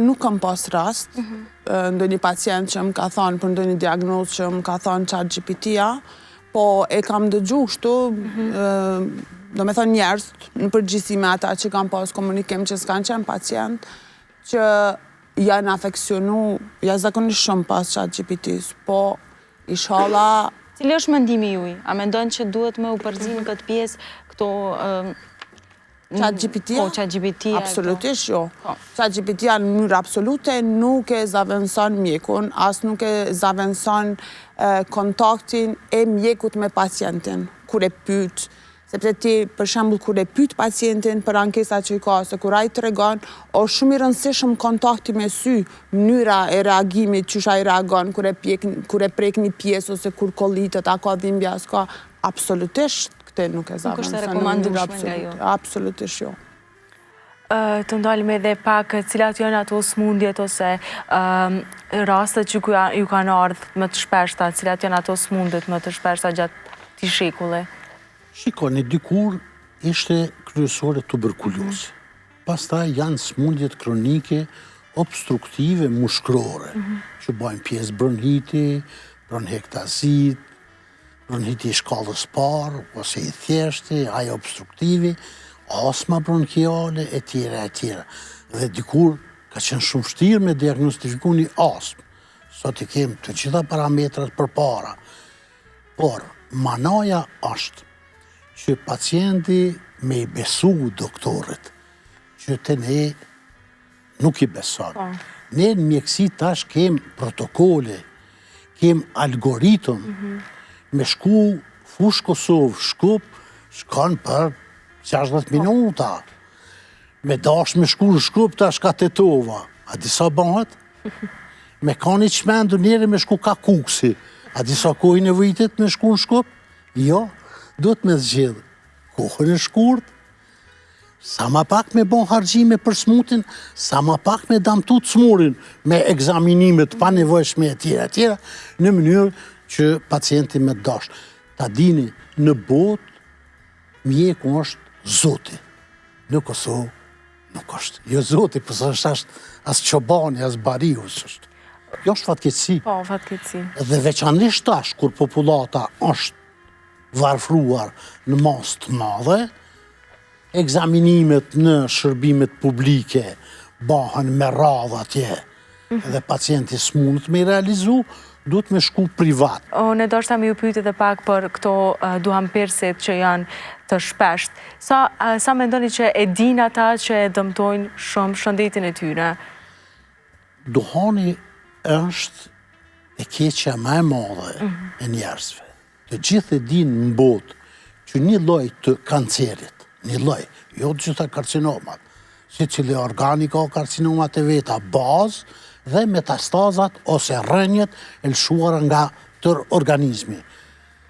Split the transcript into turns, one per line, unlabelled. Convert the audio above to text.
nuk kam pas rast, ndonjë pacient që më ka thonë për ndonjë diagnozë që më ka thonë ChatGPT-ja, po e kam dëgju kështu, do me thonë njerëz, në përgjithësi me ata që kam pas komunikim që s'kanë qenë pacient, që janë afeksionu, zakonisht shumë pas ChatGPT-s, po inshallah.
Cili është mendimi juaj? A mendon që duhet me u përzinë këtë pjesë këto
ChatGPT-ja?
Po, ChatGPT-ja.
Absolutisht jo. ChatGPT-ja në mënyrë absolute nuk e zaventëson mjekun, as nuk e zaventëson kontaktin e mjekut me pacientin, kur e pyet. Sepse ti, për shembull, kur e pyet pacientin për ankesat që i ka, se kur ai tregon, është shumë i rëndësishëm kontakti me sy, mënyra e reagimit, qysh ai reagon kur e prek një pjesë ose kur kollitet, a ka dhimbje, as ka, absolutisht këtë nuk e zaventëson.
Nuk është e rekomandueshme nga ju.
Absolutisht jo.
Të ndalim edhe pak cilat janë ato smundjet ose rastet që ju kanë ardhur më të shpeshta, cilat janë ato smundjet më të shpeshta gjatë këtij shekulli.
Shikoni, dikur ishte kryesore tuberkulozë. Pastaj janë smundjet kronike obstruktive mushkërore, që bajnë pjesë bronhiti, bronhektazit, bronhiti i shkallës parë, ose i thjeshti, ajo obstruktivi, astma bronkiale, e tjera, e tjera. Dhe dikur ka qenë shumë vështirë me diagnostifiku një astmë. Sot i kemë të gjitha parametrat për para. Por, manaja është që pacienti me i besu doktorit, që të ne nuk i beson. Ne në mjekësi tash kem protokole, kem algoritëm, me shku fush Kosovë, Shkup, shkon për 60 minuta. Me dash me shku në Shkup, tash ka Tetova. A disa bëhet? Me ka një qmendu njeri me shku ka Kuksi. A disa kohë i nevojitet me shku në Shkup? Jo. Do të me zgjedhë kohën e shkurt, sa ma pak me bon hargjime për smutin, sa ma pak me damtu të smurin, me egzaminimet pa nevojshme e tjera, në mënyrë që pacienti me dash. Ta dini, në botë, mjeku është zoti. Në Kosovë, nuk është. Jo zoti, përsa është as qobani, as bariu, është. Jo është fatkeqësi.
Po, fatkeqësi.
Dhe veçanërisht tash, kur populata është varfruar në mas të madhe, egzaminimet në shërbimet publike bahën me radhë atje, dhe pacienti s'munët me i realizu, duhet me shku privat.
Ne do shta me ju pyet edhe pak për këto duhanpirësit që janë të shpesht. Sa mendoni që e din ata që e dëmtojnë shumë shëndetin e tyre?
Duhani është e keqja më e madhe e njerëzve. Të gjithë e din në botë që një lloj të kancerit, një lloj, jo të gjitha karcinomat, si cili organi ka karcinomat e veta bazë dhe metastazat ose rënjet e lëshuara nga tërë organizmi.